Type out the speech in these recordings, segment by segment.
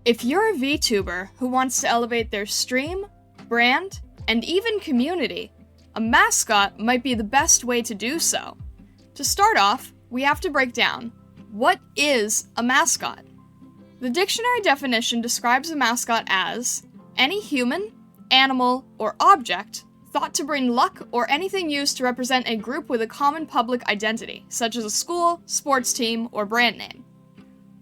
If you're a VTuber who wants to elevate their stream, brand, and even community, a mascot might be the best way to do so. To start off, we have to break down, what is a mascot? The dictionary definition describes a mascot as any human, animal, or object thought to bring luck or anything used to represent a group with a common public identity, such as a school, sports team, or brand name.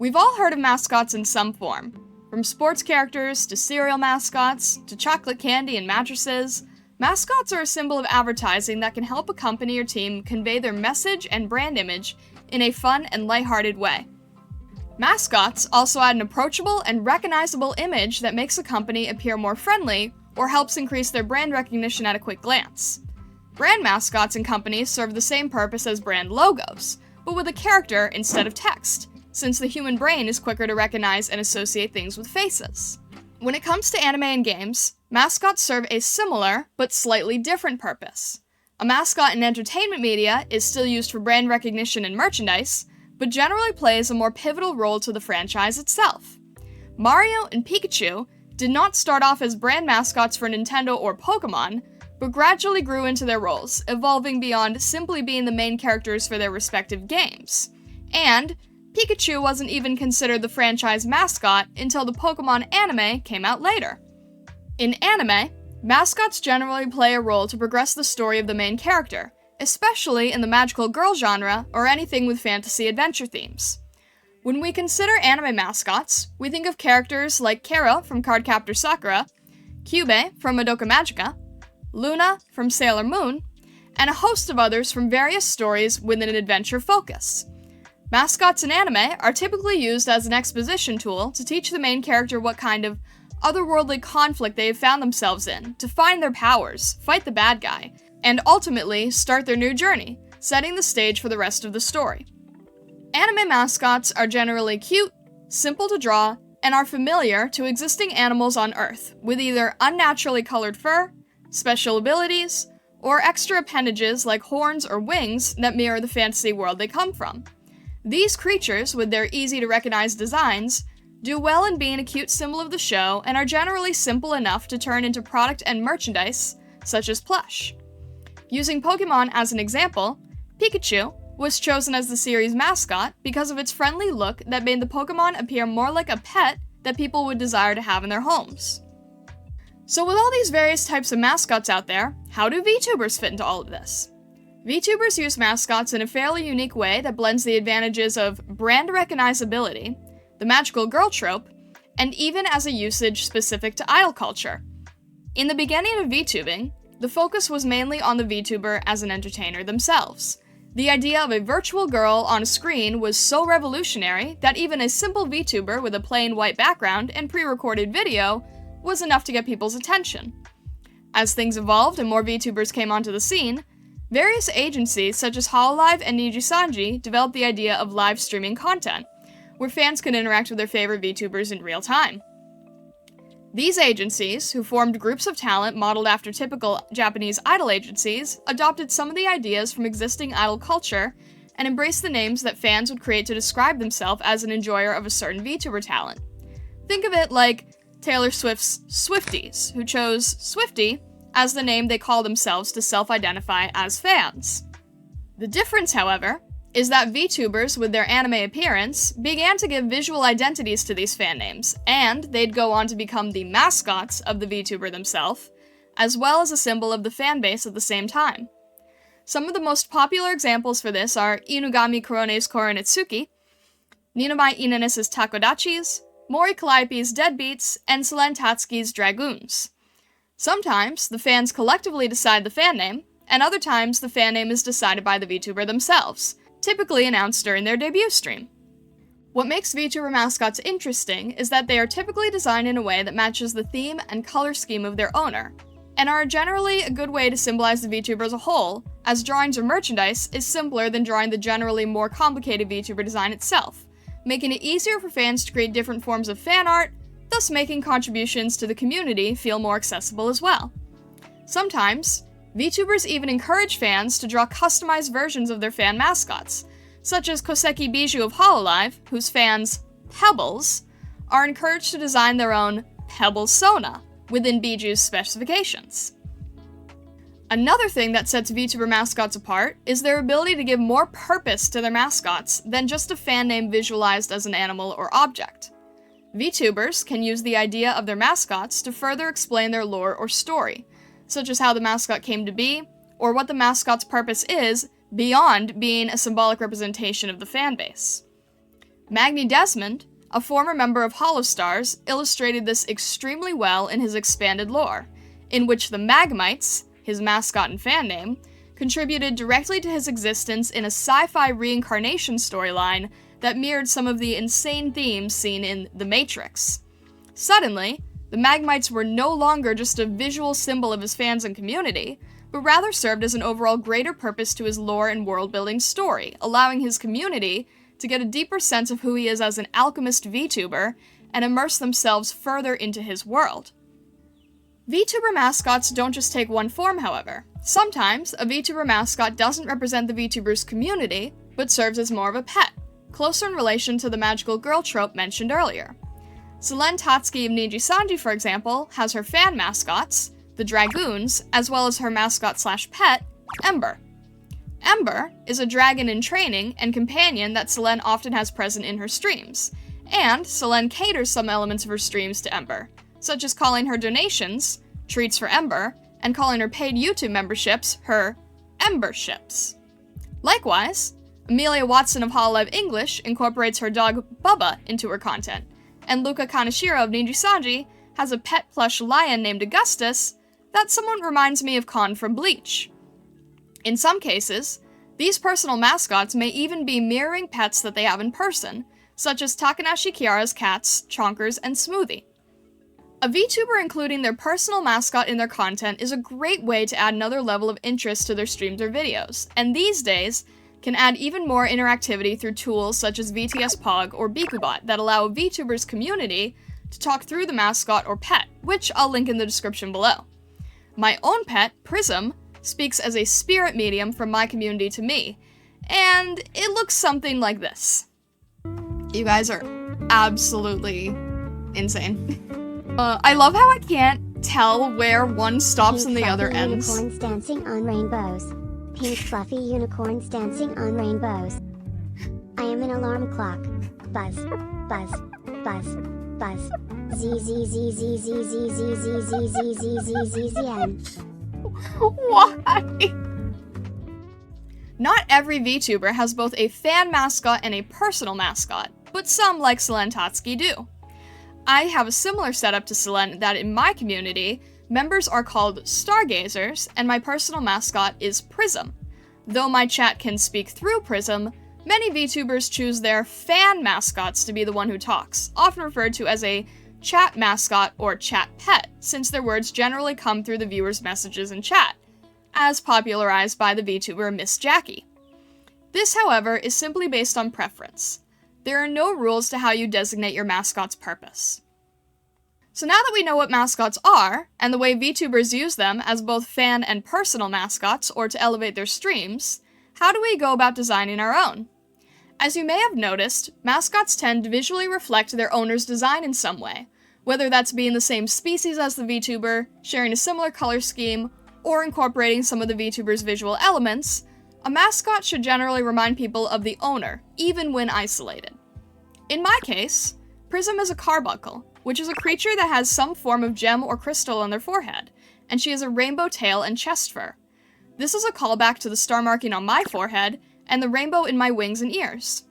We've all heard of mascots in some form, from sports characters to cereal mascots to chocolate candy and mattresses. Mascots are a symbol of advertising that can help a company or team convey their message and brand image in a fun and lighthearted way. Mascots also add an approachable and recognizable image that makes a company appear more friendly or helps increase their brand recognition at a quick glance. Brand mascots and companies serve the same purpose as brand logos, but with a character instead of text, since the human brain is quicker to recognize and associate things with faces. When it comes to anime and games, mascots serve a similar, but slightly different purpose. A mascot in entertainment media is still used for brand recognition and merchandise, but generally plays a more pivotal role to the franchise itself. Mario and Pikachu did not start off as brand mascots for Nintendo or Pokemon, but gradually grew into their roles, evolving beyond simply being the main characters for their respective games. And Pikachu wasn't even considered the franchise mascot until the Pokemon anime came out later. In anime, mascots generally play a role to progress the story of the main character, especially in the magical girl genre or anything with fantasy adventure themes. When we consider anime mascots, we think of characters like Kara from Cardcaptor Sakura, Kyubey from Madoka Magica, Luna from Sailor Moon, and a host of others from various stories with an adventure focus. Mascots in anime are typically used as an exposition tool to teach the main character what kind of otherworldly conflict they have found themselves in, to find their powers, fight the bad guy, and ultimately start their new journey, setting the stage for the rest of the story. Anime mascots are generally cute, simple to draw, and are familiar to existing animals on Earth, with either unnaturally colored fur, special abilities, or extra appendages like horns or wings that mirror the fantasy world they come from. These creatures, with their easy-to-recognize designs, do well in being a cute symbol of the show and are generally simple enough to turn into product and merchandise, such as plush. Using Pokemon as an example, Pikachu was chosen as the series mascot because of its friendly look that made the Pokemon appear more like a pet that people would desire to have in their homes. So with all these various types of mascots out there, how do VTubers fit into all of this? VTubers use mascots in a fairly unique way that blends the advantages of brand recognizability, the magical girl trope, and even as a usage specific to idol culture. In the beginning of Vtubing, the focus was mainly on the VTuber as an entertainer themselves. The idea of a virtual girl on a screen was so revolutionary that even a simple VTuber with a plain white background and pre-recorded video was enough to get people's attention. As things evolved and more VTubers came onto the scene, various agencies such as Hololive and Nijisanji developed the idea of live streaming content, where fans could interact with their favorite VTubers in real time. These agencies, who formed groups of talent modeled after typical Japanese idol agencies, adopted some of the ideas from existing idol culture and embraced the names that fans would create to describe themselves as an enjoyer of a certain VTuber talent. Think of it like Taylor Swift's Swifties, who chose Swiftie as the name they call themselves to self-identify as fans. The difference, however, is that VTubers with their anime appearance began to give visual identities to these fan names, and they'd go on to become the mascots of the VTuber themselves, as well as a symbol of the fan base at the same time. Some of the most popular examples for this are Inugami Korone's Koronetsuki, Ninamai Inanis's Takodachis, Mori Calliope's Deadbeats, and Selen Tatsuki's Dragoons. Sometimes, the fans collectively decide the fan name, and other times the fan name is decided by the VTuber themselves, typically announced during their debut stream. What makes VTuber mascots interesting is that they are typically designed in a way that matches the theme and color scheme of their owner, and are generally a good way to symbolize the VTuber as a whole, as drawings or merchandise is simpler than drawing the generally more complicated VTuber design itself, making it easier for fans to create different forms of fan art, thus making contributions to the community feel more accessible as well. Sometimes, VTubers even encourage fans to draw customized versions of their fan mascots, such as Koseki Bijou of Hololive, whose fans, Pebbles, are encouraged to design their own Pebble Sona within Biju's specifications. Another thing that sets Vtuber mascots apart is their ability to give more purpose to their mascots than just a fan name visualized as an animal or object. Vtubers can use the idea of their mascots to further explain their lore or story, such as how the mascot came to be, or what the mascot's purpose is beyond being a symbolic representation of the fanbase. Magni Desmond, a former member of Hollowstars, illustrated this extremely well in his expanded lore, in which the Magmites, his mascot and fan name, contributed directly to his existence in a sci-fi reincarnation storyline that mirrored some of the insane themes seen in The Matrix. Suddenly, the Magmites were no longer just a visual symbol of his fans and community, but rather served as an overall greater purpose to his lore and world-building story, allowing his community to get a deeper sense of who he is as an alchemist VTuber and immerse themselves further into his world. Vtuber mascots don't just take one form, however. Sometimes, a Vtuber mascot doesn't represent the VTuber's community, but serves as more of a pet, closer in relation to the magical girl trope mentioned earlier. Selene Tatsuki of Niji Sanji, for example, has her fan mascots, the Dragoons, as well as her mascot/pet, Ember. Ember is a dragon in training and companion that Selene often has present in her streams, and Selene caters some elements of her streams to Ember, such as calling her donations treats for Ember, and calling her paid YouTube memberships her Emberships. Likewise, Amelia Watson of Hololive English incorporates her dog Bubba into her content, and Luca Kaneshiro of Niji Sanji has a pet plush lion named Augustus that somewhat reminds me of Kon from Bleach. In some cases, these personal mascots may even be mirroring pets that they have in person, such as Takanashi Kiara's cats, Chonkers, and Smoothie. A VTuber including their personal mascot in their content is a great way to add another level of interest to their streams or videos, and these days can add even more interactivity through tools such as VTS Pog or Bikubot that allow a VTuber's community to talk through the mascot or pet, which I'll link in the description below. My own pet, Prism, speaks as a spirit medium from my community to me, and it looks something like this. You guys are absolutely insane. I love how I can't tell where one stops and the other ends. Unicorns dancing on rainbows. Pink fluffy unicorns dancing on rainbows. I am an alarm clock. Buzz, buzz, buzz, buzz. Z z z z z z z z z z z z z z n. Why? Not every VTuber has both a fan mascot and a personal mascot, but some, like Selene Tatsuki, do. I have a similar setup to Selene that in my community, members are called Stargazers, and my personal mascot is Prism. Though my chat can speak through Prism, many VTubers choose their fan mascots to be the one who talks, often referred to as a chat mascot or chat pet, since their words generally come through the viewer's messages in chat, as popularized by the VTuber Miss Jackie. This, however, is simply based on preference. There are no rules to how you designate your mascot's purpose. So now that we know what mascots are, and the way VTubers use them as both fan and personal mascots or to elevate their streams, how do we go about designing our own? As you may have noticed, mascots tend to visually reflect their owner's design in some way, whether that's being the same species as the VTuber, sharing a similar color scheme, or incorporating some of the VTuber's visual elements. A mascot should generally remind people of the owner, even when isolated. In my case, Prism is a carbuncle, which is a creature that has some form of gem or crystal on their forehead, and she has a rainbow tail and chest fur. This is a callback to the star marking on my forehead and the rainbow in my wings and ears.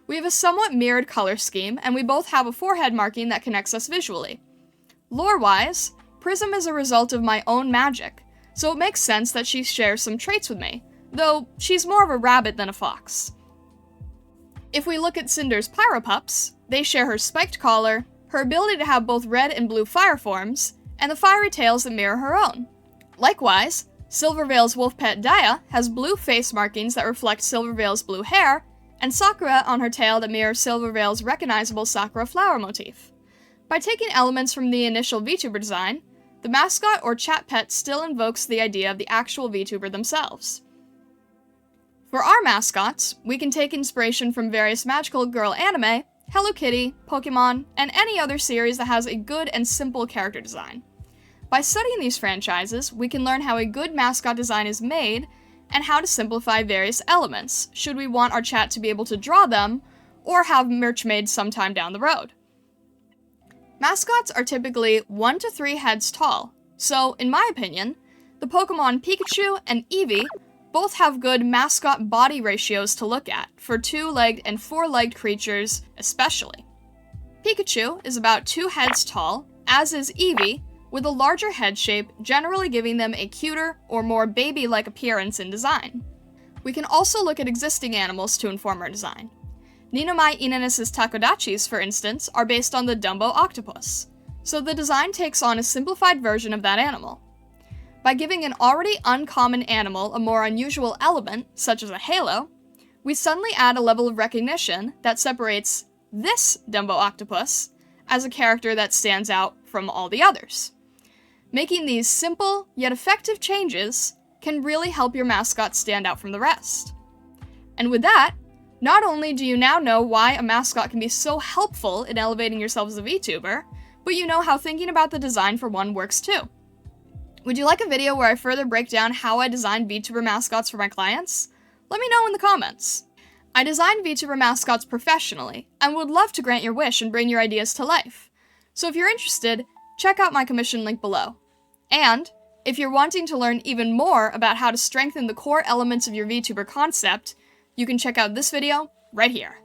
We have a somewhat mirrored color scheme, and we both have a forehead marking that connects us visually. Lore-wise, Prism is a result of my own magic, so it makes sense that she shares some traits with me, though she's more of a rabbit than a fox. If we look at Cinder's Pyropups, they share her spiked collar, her ability to have both red and blue fire forms, and the fiery tails that mirror her own. Likewise, Silverveil's wolf pet Daya has blue face markings that reflect Silverveil's blue hair, and Sakura on her tail that mirrors Silverveil's recognizable Sakura flower motif. By taking elements from the initial VTuber design, the mascot or chat pet still invokes the idea of the actual VTuber themselves. For our mascots, we can take inspiration from various magical girl anime, Hello Kitty, Pokemon, and any other series that has a good and simple character design. By studying these franchises, we can learn how a good mascot design is made and how to simplify various elements, should we want our chat to be able to draw them or have merch made sometime down the road. Mascots are typically 1 to 3 heads tall, so in my opinion, the Pokemon Pikachu and Eevee both have good mascot body ratios to look at, for 2-legged and 4-legged creatures especially. Pikachu is about 2 heads tall, as is Eevee, with a larger head shape generally giving them a cuter or more baby-like appearance in design. We can also look at existing animals to inform our design. Ninomai Inanis' Takodachis, for instance, are based on the Dumbo octopus, so the design takes on a simplified version of that animal. By giving an already uncommon animal a more unusual element, such as a halo, we suddenly add a level of recognition that separates this Dumbo octopus as a character that stands out from all the others. Making these simple yet effective changes can really help your mascot stand out from the rest. And with that, not only do you now know why a mascot can be so helpful in elevating yourself as a VTuber, but you know how thinking about the design for one works too. Would you like a video where I further break down how I design Vtuber mascots for my clients? Let me know in the comments. I design Vtuber mascots professionally, and would love to grant your wish and bring your ideas to life. So if you're interested, check out my commission link below. And, if you're wanting to learn even more about how to strengthen the core elements of your VTuber concept, you can check out this video right here.